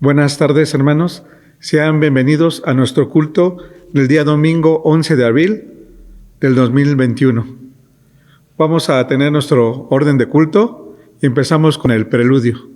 Buenas tardes, hermanos. Sean bienvenidos a nuestro culto del día domingo 11 de abril del 2021. Vamos a tener nuestro orden de culto y empezamos con el preludio.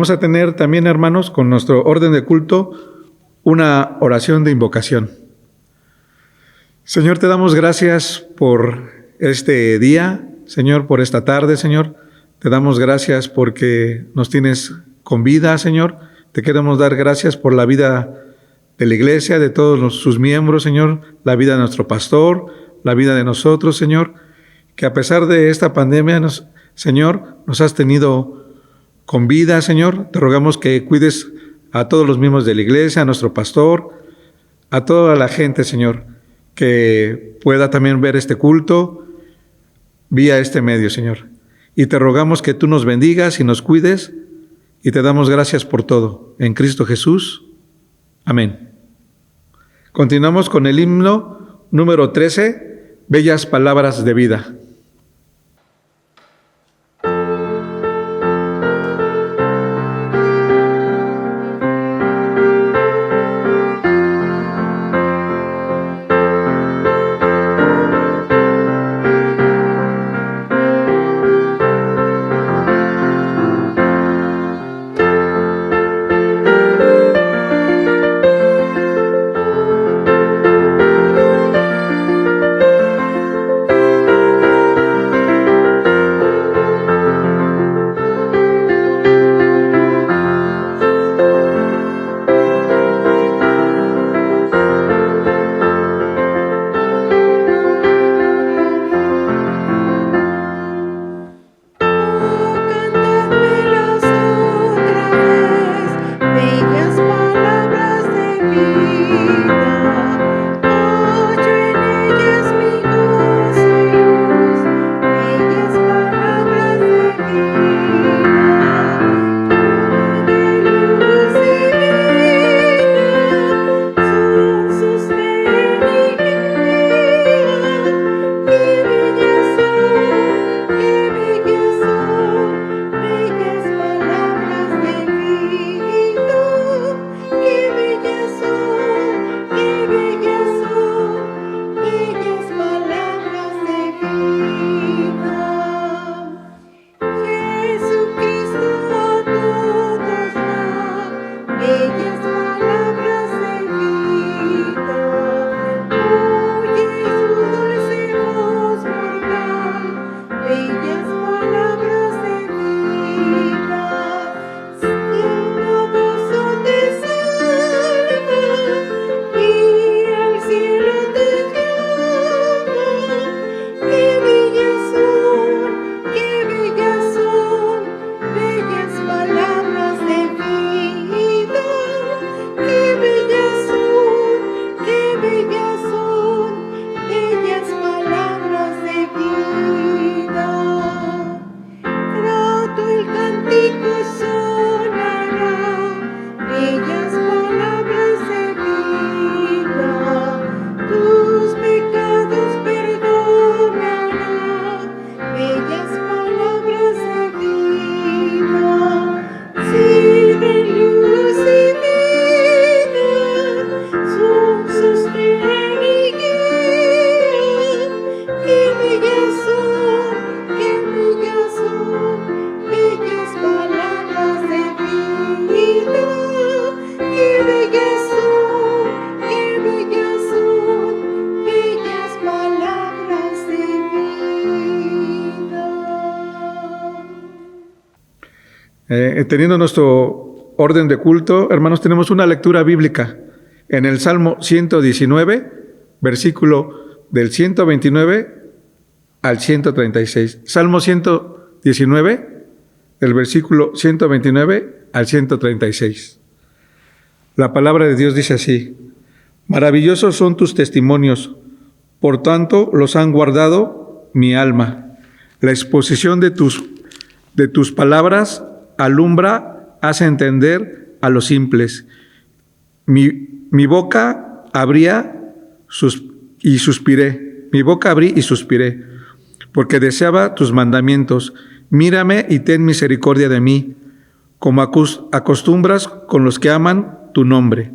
Vamos a tener también, hermanos, con nuestro orden de culto, una oración de invocación. Señor, te damos gracias por este día, Señor, por esta tarde, Señor. Te damos gracias porque nos tienes con vida, Señor. Te queremos dar gracias por la vida de la iglesia, de todos sus miembros, Señor, la vida de nuestro pastor, la vida de nosotros, Señor, que a pesar de esta pandemia, Señor, nos has tenido con vida, Señor. Te rogamos que cuides a todos los miembros de la iglesia, a nuestro pastor, a toda la gente, Señor, que pueda también ver este culto vía este medio, Señor. Y te rogamos que tú nos bendigas y nos cuides, y te damos gracias por todo. En Cristo Jesús. Amén. Continuamos con el himno número 13, Bellas Palabras de Vida. Teniendo nuestro orden de culto, hermanos, tenemos una lectura bíblica en el Salmo 119, versículo del 129 al 136. Salmo 119, del versículo 129 al 136. La palabra de Dios dice así: maravillosos son tus testimonios, por tanto los han guardado mi alma. La exposición de tus palabras alumbra, hace entender a los simples. Mi boca abría y suspiré. Mi boca abrí y suspiré, porque deseaba tus mandamientos. Mírame y ten misericordia de mí, como acostumbras con los que aman tu nombre.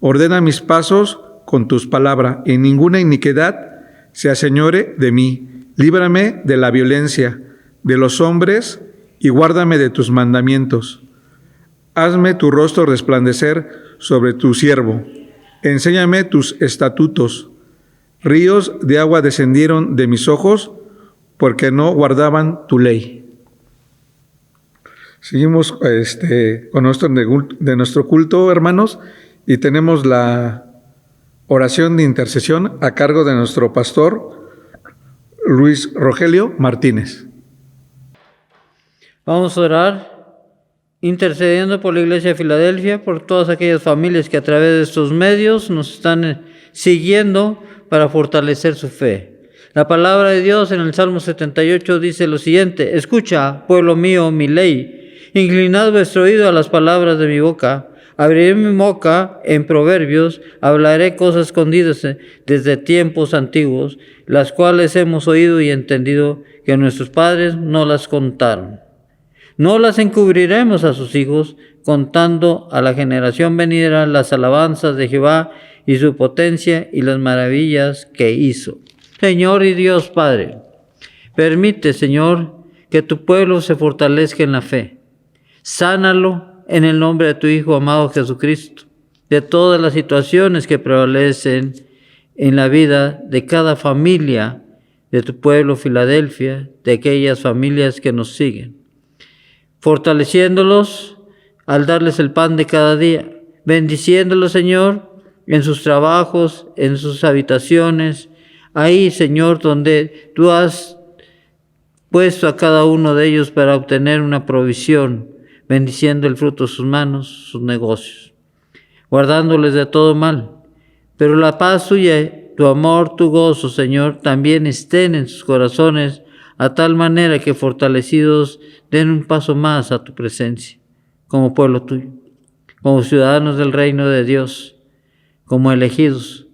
Ordena mis pasos con tus palabras, y ninguna iniquidad se aseñore de mí. Líbrame de la violencia de los hombres y guárdame de tus mandamientos. Hazme tu rostro resplandecer sobre tu siervo. Enséñame tus estatutos. Ríos de agua descendieron de mis ojos, porque no guardaban tu ley. Seguimos con nuestro culto, hermanos, y tenemos la oración de intercesión a cargo de nuestro pastor Luis Rogelio Martínez. Vamos a orar intercediendo por la Iglesia de Filadelfia, por todas aquellas familias que a través de estos medios nos están siguiendo para fortalecer su fe. La palabra de Dios en el Salmo 78 dice lo siguiente: escucha, pueblo mío, mi ley, inclinad vuestro oído a las palabras de mi boca. Abriré mi boca en proverbios, hablaré cosas escondidas desde tiempos antiguos, las cuales hemos oído y entendido que nuestros padres no las contaron. No las encubriremos a sus hijos, contando a la generación venidera las alabanzas de Jehová y su potencia y las maravillas que hizo. Señor y Dios Padre, permite, Señor, que tu pueblo se fortalezca en la fe. Sánalo en el nombre de tu Hijo amado Jesucristo, de todas las situaciones que prevalecen en la vida de cada familia de tu pueblo Filadelfia, de aquellas familias que nos siguen, fortaleciéndolos al darles el pan de cada día, bendiciéndolos, Señor, en sus trabajos, en sus habitaciones, ahí, Señor, donde tú has puesto a cada uno de ellos para obtener una provisión, bendiciendo el fruto de sus manos, sus negocios, guardándoles de todo mal. Pero la paz tuya, tu amor, tu gozo, Señor, también estén en sus corazones, a tal manera que fortalecidos den un paso más a tu presencia, como pueblo tuyo, como ciudadanos del reino de Dios, como elegidos,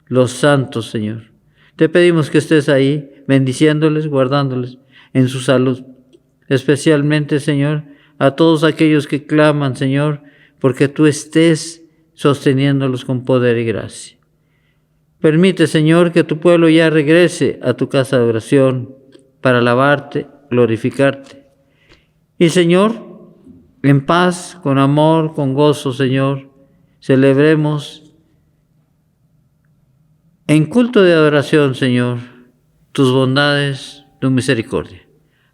los santos, Señor. Te pedimos que estés ahí, bendiciéndoles, guardándoles en su salud, especialmente, Señor, a todos aquellos que claman, Señor, porque tú estés sosteniéndolos con poder y gracia. Permite, Señor, que tu pueblo ya regrese a tu casa de oración para alabarte, glorificarte. Y, Señor, en paz, con amor, con gozo, Señor, celebremos en culto de adoración, Señor, tus bondades, tu misericordia.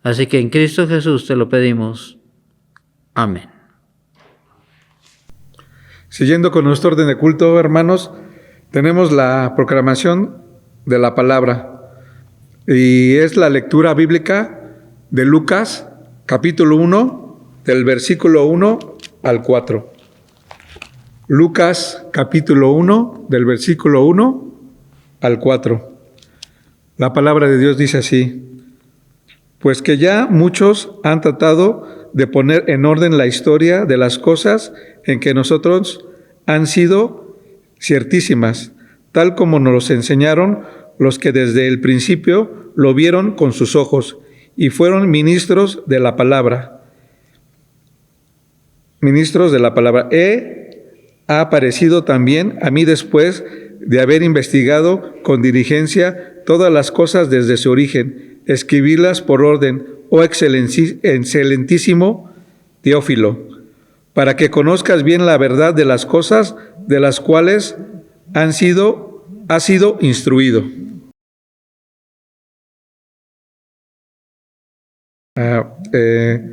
Así que en Cristo Jesús te lo pedimos. Amén. Siguiendo con nuestro orden de culto, hermanos, tenemos la proclamación de la palabra. Y es la lectura bíblica de Lucas, capítulo 1, del versículo 1 al 4. Lucas, capítulo 1, del versículo 1 al 4. La palabra de Dios dice así: pues que ya muchos han tratado de poner en orden la historia de las cosas en que nosotros han sido ciertísimas, tal como nos los enseñaron los que desde el principio lo vieron con sus ojos y fueron ministros de la palabra. Ministros de la palabra. Ha aparecido también a mí después de haber investigado con diligencia todas las cosas desde su origen, escribirlas por orden, oh excelentísimo Teófilo, para que conozcas bien la verdad de las cosas de las cuales has sido instruido.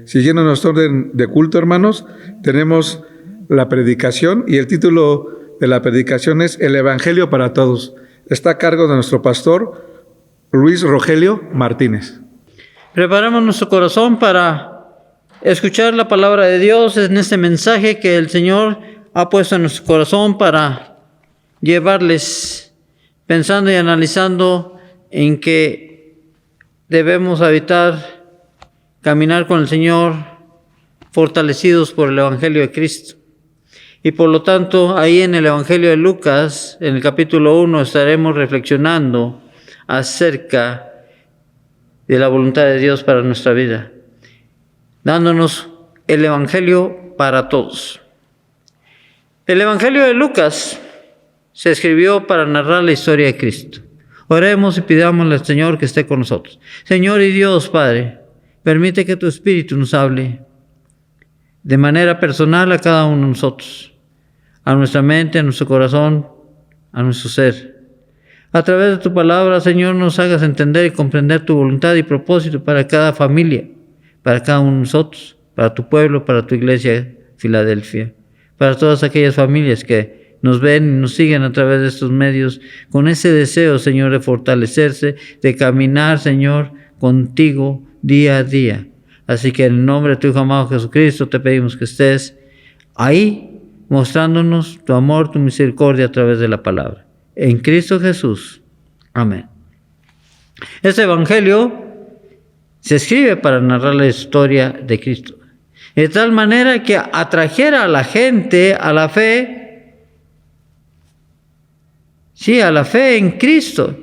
siguiendo nuestro orden de culto, hermanos, tenemos la predicación y el título de la predicación es El Evangelio para Todos. Está a cargo de nuestro pastor Luis Rogelio Martínez. Preparamos nuestro corazón para escuchar la palabra de Dios en este mensaje que el Señor ha puesto en nuestro corazón para llevarles pensando y analizando en que debemos habitar, caminar con el Señor fortalecidos por el Evangelio de Cristo. Y por lo tanto, ahí en el Evangelio de Lucas, en el capítulo 1, estaremos reflexionando acerca de la voluntad de Dios para nuestra vida, dándonos el Evangelio para todos. El Evangelio de Lucas se escribió para narrar la historia de Cristo. Oremos y pidámosle al Señor que esté con nosotros. Señor y Dios Padre, permite que tu Espíritu nos hable de manera personal a cada uno de nosotros, a nuestra mente, a nuestro corazón, a nuestro ser. A través de tu palabra, Señor, nos hagas entender y comprender tu voluntad y propósito para cada familia, para cada uno de nosotros, para tu pueblo, para tu iglesia, Filadelfia, para todas aquellas familias que nos ven y nos siguen a través de estos medios, con ese deseo, Señor, de fortalecerse, de caminar, Señor, contigo día a día. Así que en el nombre de tu Hijo amado Jesucristo te pedimos que estés ahí, mostrándonos tu amor, tu misericordia a través de la palabra. En Cristo Jesús. Amén. Este evangelio se escribe para narrar la historia de Cristo, de tal manera que atrajera a la gente a la fe, sí, a la fe en Cristo,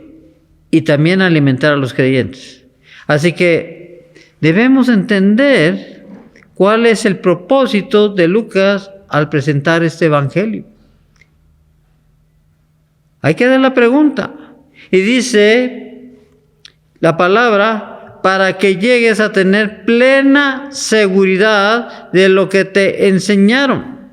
y también alimentar a los creyentes. Así que debemos entender cuál es el propósito de Lucas al presentar este evangelio. Hay que dar la pregunta. Y dice la palabra, para que llegues a tener plena seguridad de lo que te enseñaron.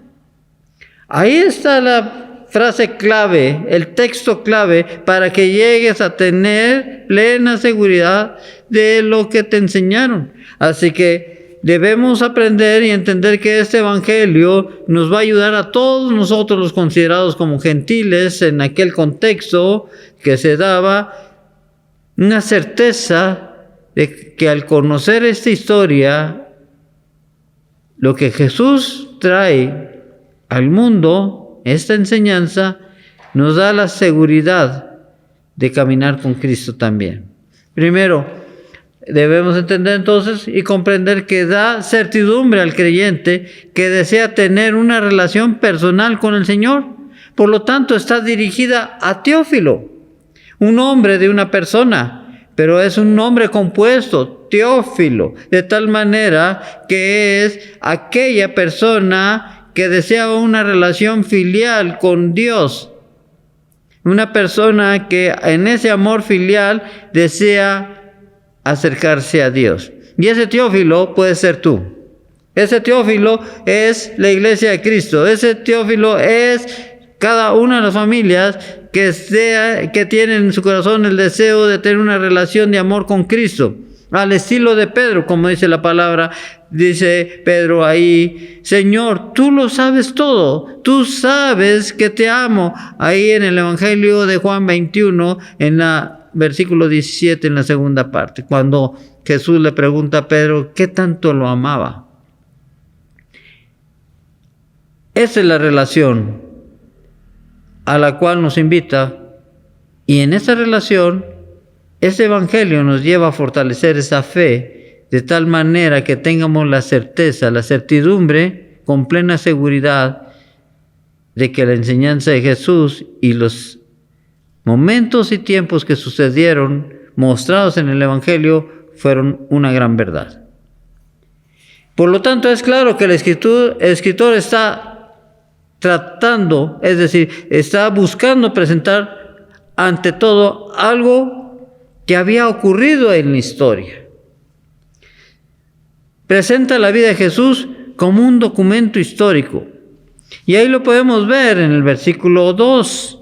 Ahí está la frase clave, el texto clave, para que llegues a tener plena seguridad de lo que te enseñaron. Así que debemos aprender y entender que este evangelio nos va a ayudar a todos nosotros los considerados como gentiles en aquel contexto que se daba una certeza de que al conocer esta historia, lo que Jesús trae al mundo, esta enseñanza, nos da la seguridad de caminar con Cristo también. Primero, debemos entender entonces y comprender que da certidumbre al creyente que desea tener una relación personal con el Señor. Por lo tanto, está dirigida a Teófilo, un nombre de una persona, pero es un nombre compuesto, Teófilo, de tal manera que es aquella persona que desea una relación filial con Dios. Una persona que en ese amor filial desea acercarse a Dios. Y ese Teófilo puede ser tú. Ese Teófilo es la iglesia de Cristo. Ese Teófilo es cada una de las familias que tienen en su corazón el deseo de tener una relación de amor con Cristo. Al estilo de Pedro, como dice la palabra, dice Pedro ahí, Señor, tú lo sabes todo, tú sabes que te amo. Ahí en el Evangelio de Juan 21, en la versículo 17, en la segunda parte, cuando Jesús le pregunta a Pedro qué tanto lo amaba. Esa es la relación a la cual nos invita, y en esa relación, este evangelio nos lleva a fortalecer esa fe de tal manera que tengamos la certeza, la certidumbre con plena seguridad de que la enseñanza de Jesús y los momentos y tiempos que sucedieron mostrados en el evangelio fueron una gran verdad. Por lo tanto, es claro que el escritor está tratando, es decir, está buscando presentar ante todo algo que había ocurrido en la historia. Presenta la vida de Jesús como un documento histórico. Y ahí lo podemos ver en el versículo 2,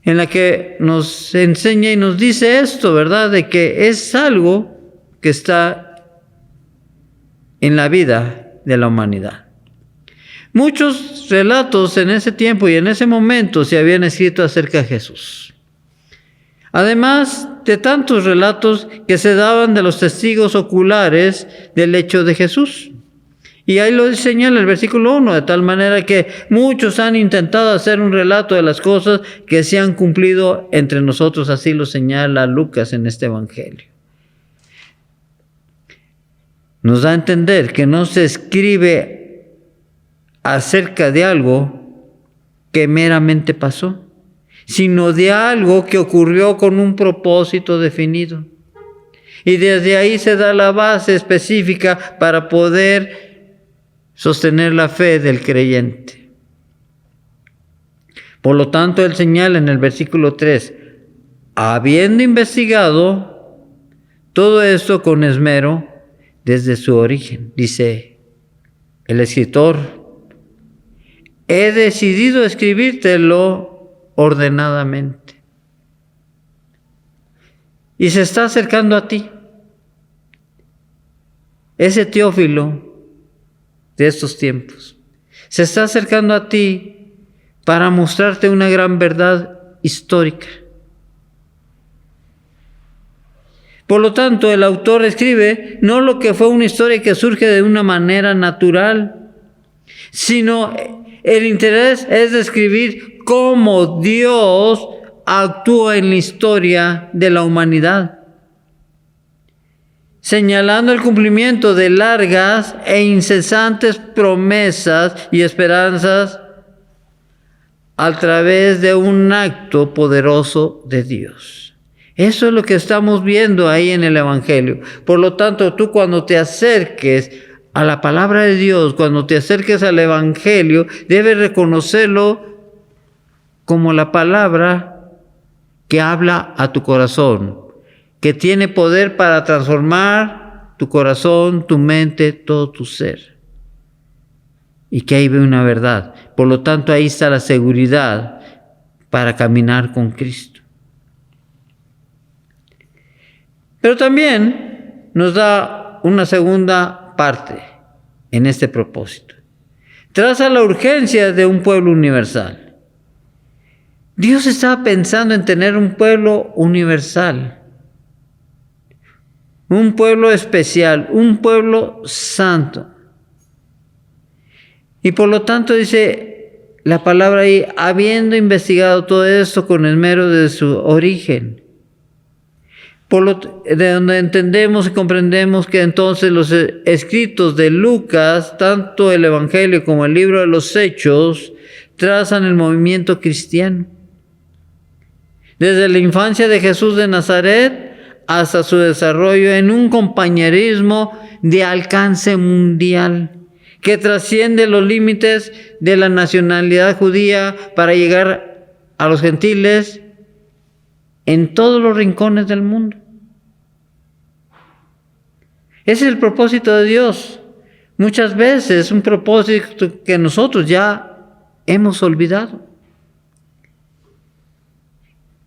en la que nos enseña y nos dice esto, ¿verdad? De que es algo que está en la vida de la humanidad. Muchos relatos en ese tiempo y en ese momento se habían escrito acerca de Jesús. Además de tantos relatos que se daban de los testigos oculares del hecho de Jesús. Y ahí lo señala el versículo 1, de tal manera que muchos han intentado hacer un relato de las cosas que se han cumplido entre nosotros, así lo señala Lucas en este evangelio. Nos da a entender que no se escribe acerca de algo que meramente pasó, sino de algo que ocurrió con un propósito definido. Y desde ahí se da la base específica para poder sostener la fe del creyente. Por lo tanto, él señala en el versículo 3, habiendo investigado todo esto con esmero desde su origen, dice el escritor, he decidido escribírtelo ordenadamente. Y se está acercando a ti. Ese Teófilo de estos tiempos se está acercando a ti para mostrarte una gran verdad histórica. Por lo tanto, el autor escribe no lo que fue una historia que surge de una manera natural, sino el interés es describir cómo Dios actúa en la historia de la humanidad, señalando el cumplimiento de largas e incesantes promesas y esperanzas a través de un acto poderoso de Dios. Eso es lo que estamos viendo ahí en el Evangelio. Por lo tanto, tú cuando te acerques a la palabra de Dios, cuando te acerques al Evangelio, debes reconocerlo como la palabra que habla a tu corazón, que tiene poder para transformar tu corazón, tu mente, todo tu ser. Y que ahí ve una verdad. Por lo tanto, ahí está la seguridad para caminar con Cristo. Pero también nos da una segunda parte en este propósito. Traza la urgencia de un pueblo universal. Dios estaba pensando en tener un pueblo universal, un pueblo especial, un pueblo santo. Y por lo tanto dice la palabra ahí, habiendo investigado todo esto con esmero de su origen. De donde entendemos y comprendemos que entonces los escritos de Lucas, tanto el Evangelio como el libro de los Hechos, trazan el movimiento cristiano. Desde la infancia de Jesús de Nazaret hasta su desarrollo en un compañerismo de alcance mundial que trasciende los límites de la nacionalidad judía para llegar a los gentiles en todos los rincones del mundo. Ese es el propósito de Dios. Muchas veces un propósito que nosotros ya hemos olvidado.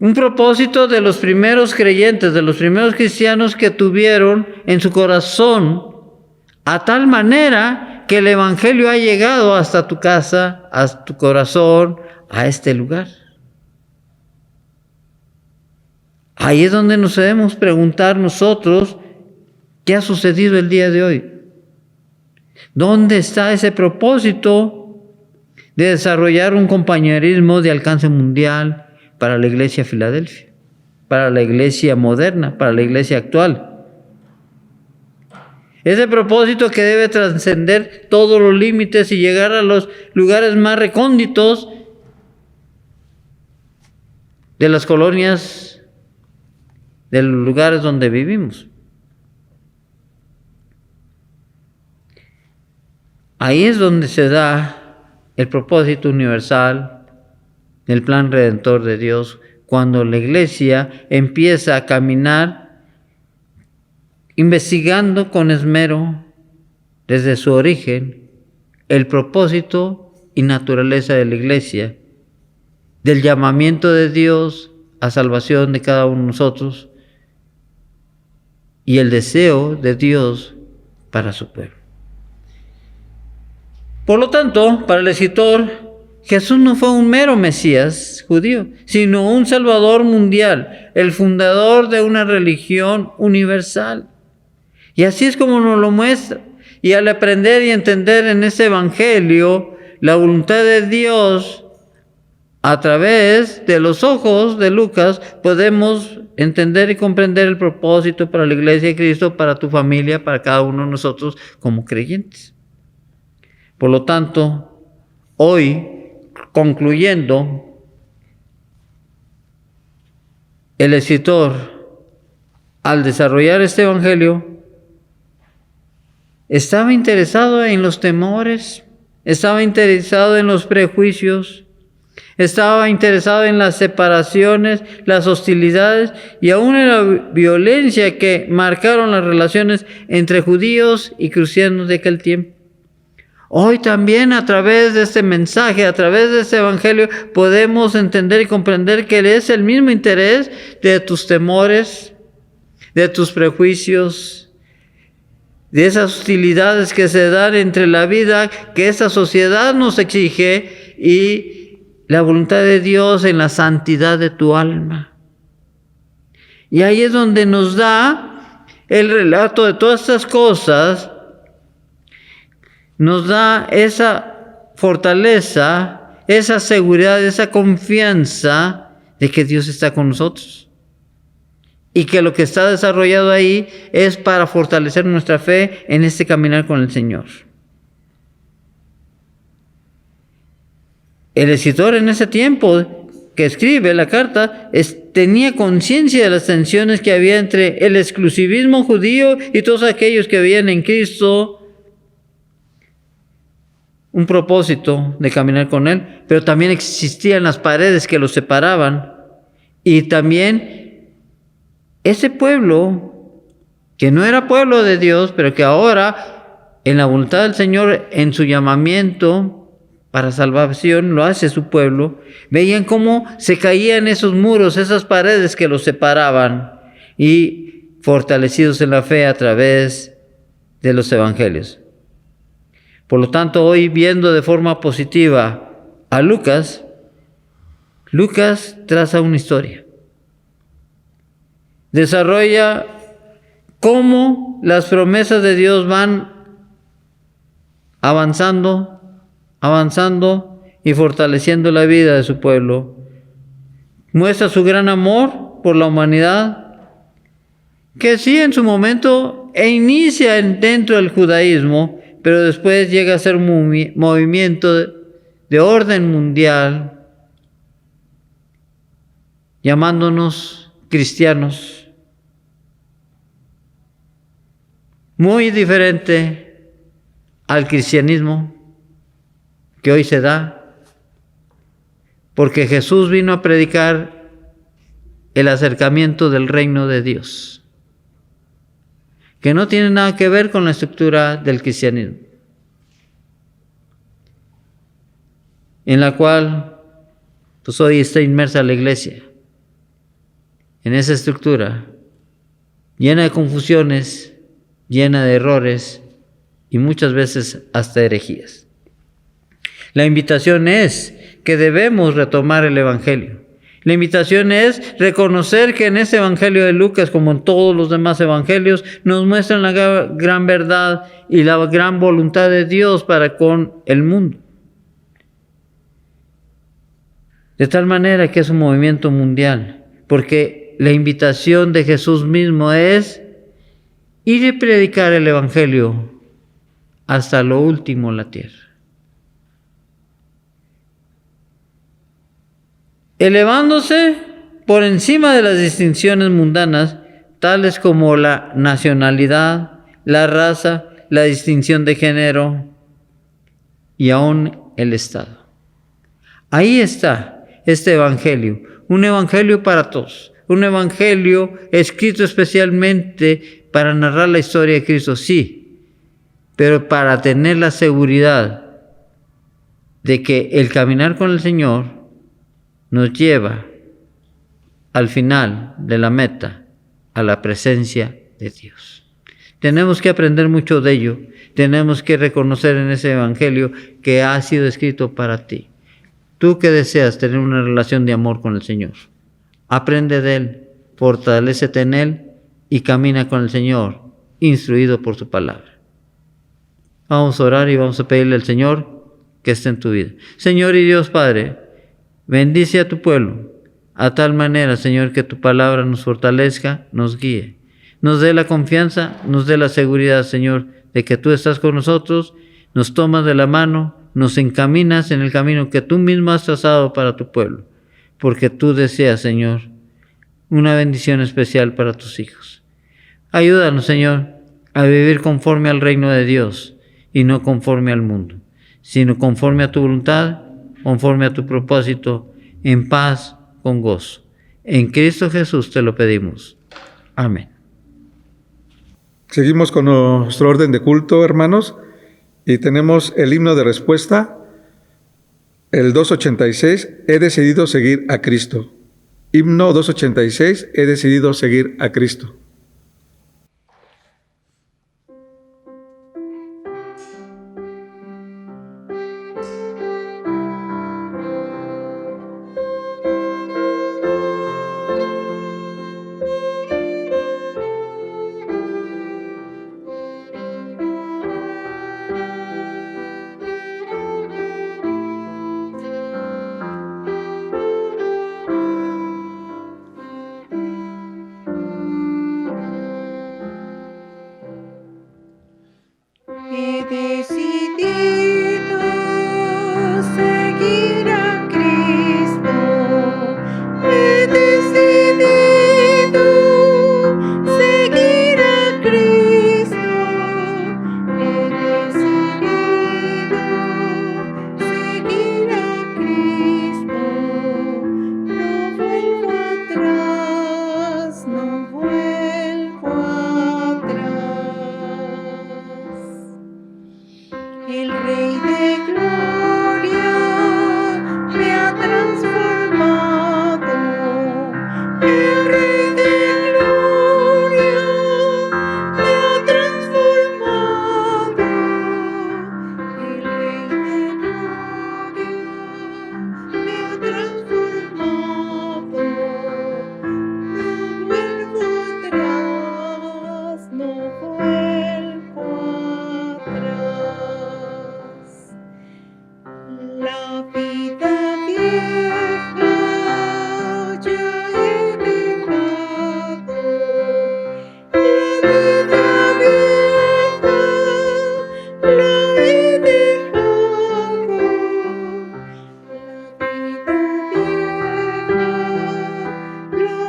Un propósito de los primeros creyentes, de los primeros cristianos que tuvieron en su corazón, a tal manera que el Evangelio ha llegado hasta tu casa, hasta tu corazón, a este lugar. Ahí es donde nos debemos preguntar nosotros, ¿qué ha sucedido el día de hoy? ¿Dónde está ese propósito de desarrollar un compañerismo de alcance mundial para la iglesia de Filadelfia, para la iglesia moderna, para la iglesia actual? Ese propósito que debe trascender todos los límites y llegar a los lugares más recónditos de las colonias, de los lugares donde vivimos. Ahí es donde se da el propósito universal del plan redentor de Dios, cuando la iglesia empieza a caminar investigando con esmero desde su origen el propósito y naturaleza de la iglesia, del llamamiento de Dios a salvación de cada uno de nosotros y el deseo de Dios para su pueblo. Por lo tanto, para el escritor, Jesús no fue un mero Mesías judío, sino un Salvador mundial, el fundador de una religión universal. Y así es como nos lo muestra. Y al aprender y entender en este Evangelio la voluntad de Dios a través de los ojos de Lucas, podemos entender y comprender el propósito para la Iglesia de Cristo, para tu familia, para cada uno de nosotros como creyentes. Por lo tanto, hoy, concluyendo, el escritor, al desarrollar este Evangelio, estaba interesado en los temores, estaba interesado en los prejuicios, estaba interesado en las separaciones, las hostilidades y aún en la violencia que marcaron las relaciones entre judíos y cristianos de aquel tiempo. Hoy también a través de este mensaje, a través de este Evangelio, podemos entender y comprender que es el mismo interés de tus temores, de tus prejuicios, de esas hostilidades que se dan entre la vida que esta sociedad nos exige y la voluntad de Dios en la santidad de tu alma. Y ahí es donde nos da el relato de todas estas cosas, nos da esa fortaleza, esa seguridad, esa confianza de que Dios está con nosotros. Y que lo que está desarrollado ahí es para fortalecer nuestra fe en este caminar con el Señor. El escritor en ese tiempo que escribe la carta tenía conciencia de las tensiones que había entre el exclusivismo judío y todos aquellos que veían en Cristo un propósito de caminar con Él, pero también existían las paredes que los separaban. Y también ese pueblo, que no era pueblo de Dios, pero que ahora, en la voluntad del Señor, en su llamamiento para salvación, lo hace su pueblo, veían cómo se caían esos muros, esas paredes que los separaban, y fortalecidos en la fe a través de los evangelios. Por lo tanto, hoy viendo de forma positiva a Lucas, Lucas traza una historia. Desarrolla cómo las promesas de Dios van avanzando y fortaleciendo la vida de su pueblo. Muestra su gran amor por la humanidad, que sí en su momento inicia dentro del judaísmo, pero después llega a ser un movimiento de orden mundial, llamándonos cristianos. Muy diferente al cristianismo que hoy se da, porque Jesús vino a predicar el acercamiento del reino de Dios, que no tiene nada que ver con la estructura del cristianismo, en la cual pues hoy está inmersa la iglesia, en esa estructura llena de confusiones, llena de errores y muchas veces hasta herejías. La invitación es que debemos retomar el Evangelio. La invitación es reconocer que en este Evangelio de Lucas, como en todos los demás evangelios, nos muestran la gran verdad y la gran voluntad de Dios para con el mundo. De tal manera que es un movimiento mundial, porque la invitación de Jesús mismo es ir y predicar el Evangelio hasta lo último de la tierra. Elevándose por encima de las distinciones mundanas, tales como la nacionalidad, la raza, la distinción de género y aún el Estado. Ahí está este Evangelio, un Evangelio para todos, un Evangelio escrito especialmente para narrar la historia de Cristo, sí, pero para tener la seguridad de que el caminar con el Señor nos lleva al final de la meta, a la presencia de Dios. Tenemos que aprender mucho de ello. Tenemos que reconocer en ese evangelio que ha sido escrito para ti. Tú que deseas tener una relación de amor con el Señor, aprende de Él, fortalécete en Él y camina con el Señor, instruido por su palabra. Vamos a orar y vamos a pedirle al Señor que esté en tu vida. Señor y Dios Padre, bendice a tu pueblo, a tal manera, Señor, que tu palabra nos fortalezca, nos guíe, nos dé la confianza, nos dé la seguridad, Señor, de que tú estás con nosotros, nos tomas de la mano, nos encaminas en el camino que tú mismo has trazado para tu pueblo, porque tú deseas, Señor, una bendición especial para tus hijos. Ayúdanos, Señor, a vivir conforme al reino de Dios y no conforme al mundo, sino conforme a tu voluntad, conforme a tu propósito, en paz, con gozo. En Cristo Jesús te lo pedimos. Amén. Seguimos con nuestro orden de culto, hermanos, y tenemos el himno de respuesta, el 286, he decidido seguir a Cristo. Himno 286, he decidido seguir a Cristo. He decidido seguir a Cristo. He decidido seguir a Cristo. He decidido seguir a Cristo. No vuelvo atrás, no vuelvo atrás. El Rey de Gloria me ha transformado. El Rey de Gloria me ha transformado. El Rey de Gloria me ha transformado. No vuelvo atrás, no vuelvo atrás. La vida vieja ya he dejado. La vida vieja la he dejado. La vida vieja la he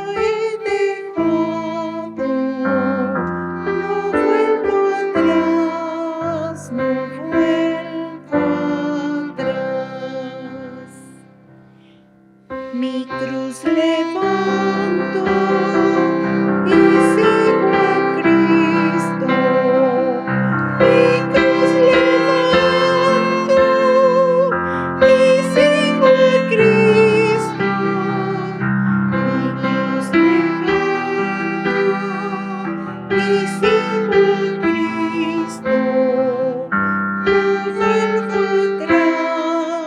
dejado. No vuelvo atrás, no vuelvo atrás. Mi cruz levanto y sigo a Cristo. Mi cruz levanto y sigo a Cristo. Mi cruz levanto y sigo a Cristo. No vuelvo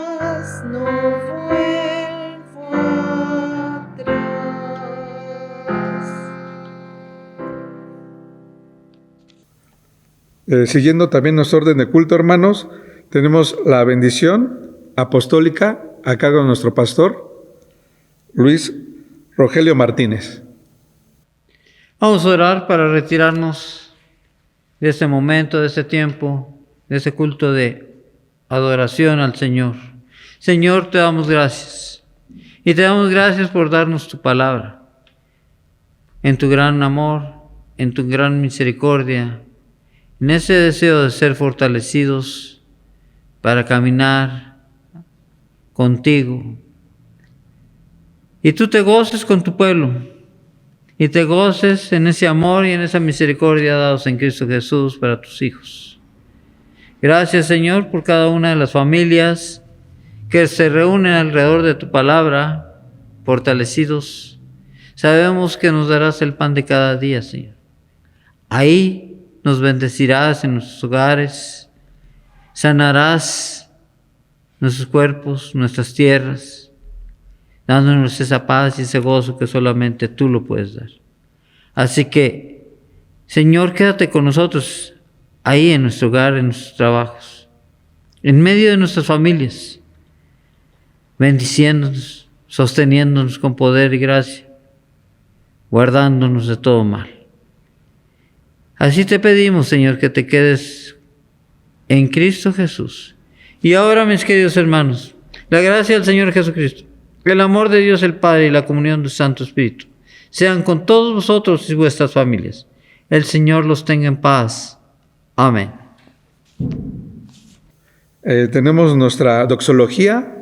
atrás, no vuelvo atrás. Siguiendo también nuestro orden de culto, hermanos, tenemos la bendición apostólica a cargo de nuestro pastor, Luis Rogelio Martínez. Vamos a orar para retirarnos de este momento, de este tiempo, de este culto de adoración al Señor. Señor, te damos gracias. Y te damos gracias por darnos tu palabra. En tu gran amor, en tu gran misericordia, en ese deseo de ser fortalecidos para caminar contigo. Y tú te goces con tu pueblo. Y te goces en ese amor y en esa misericordia dados en Cristo Jesús para tus hijos. Gracias, Señor, por cada una de las familias que se reúnen alrededor de tu palabra, fortalecidos. Sabemos que nos darás el pan de cada día, Señor. Ahí nos bendecirás en nuestros hogares, sanarás nuestros cuerpos, nuestras tierras, dándonos esa paz y ese gozo que solamente tú lo puedes dar. Así que, Señor, quédate con nosotros ahí en nuestro hogar, en nuestros trabajos, en medio de nuestras familias, bendiciéndonos, sosteniéndonos con poder y gracia, guardándonos de todo mal. Así te pedimos, Señor, que te quedes en Cristo Jesús. Y ahora, mis queridos hermanos, la gracia del Señor Jesucristo, el amor de Dios el Padre y la comunión del Santo Espíritu sean con todos vosotros y vuestras familias. El Señor los tenga en paz. Amén. Tenemos nuestra doxología,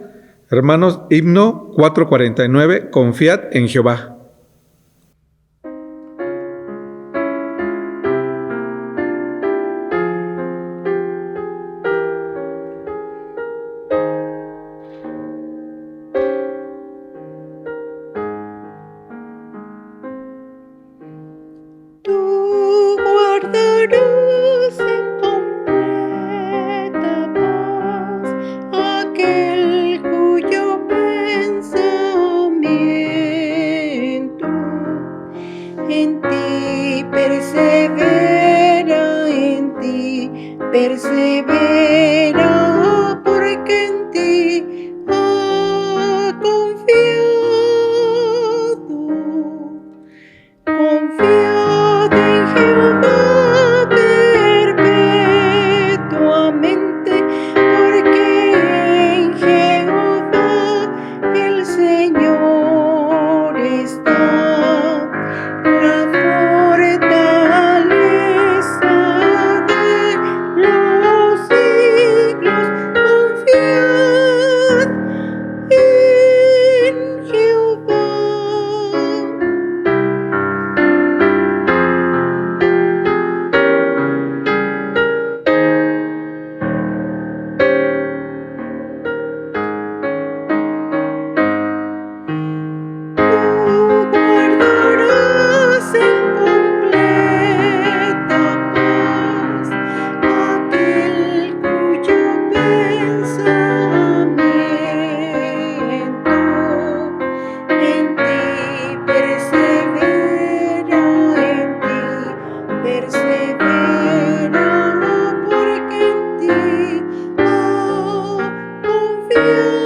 hermanos, himno 449, confiad en Jehová. Tú guardarás en completa paz aquel cuyo pensamiento en ti persevera, porque en ti ha confiado. Confiad en Jehová perpetuamente, porque en Jehová el Señor está, la fortaleza de los siglos. Confiad en Jehová. Tú guardarás en completa paz aquel cuyo pensamiento en ti persevera, porque en ti ha confiado.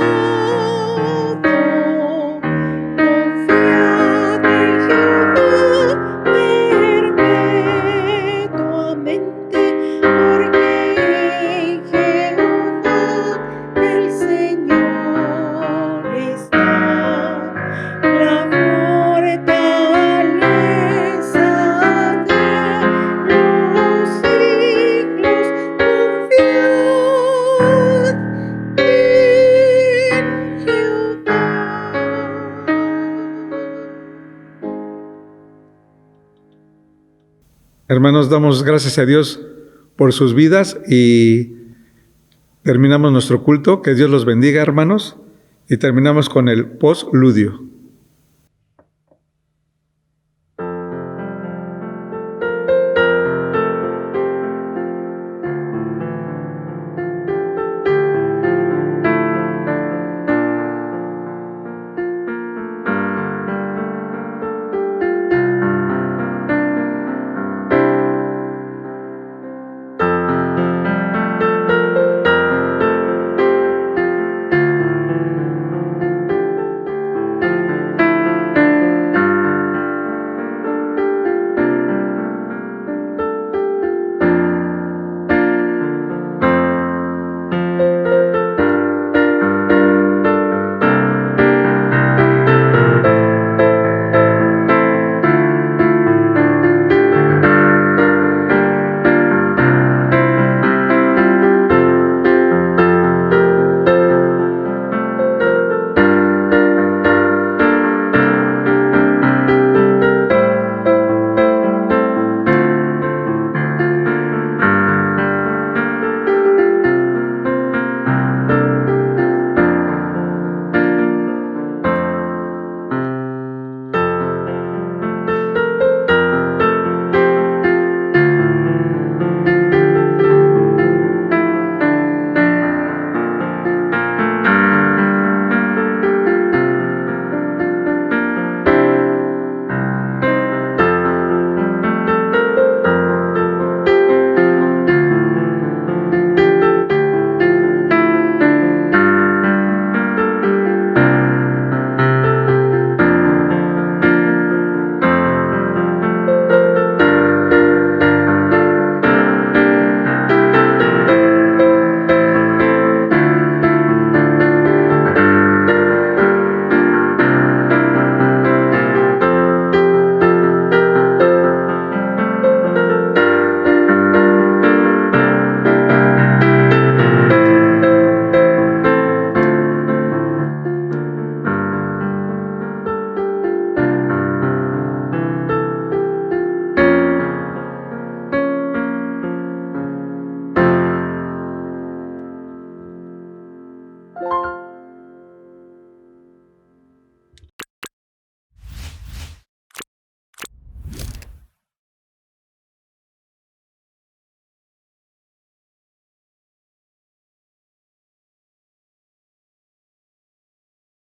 Confiad en Jehová perpetuamente, porque en Jehová el Señor está, la fortaleza de los siglos. Confiad en Jehová. Hermanos, damos gracias a Dios por sus vidas y terminamos nuestro culto. Que Dios los bendiga, hermanos, y terminamos con el postludio.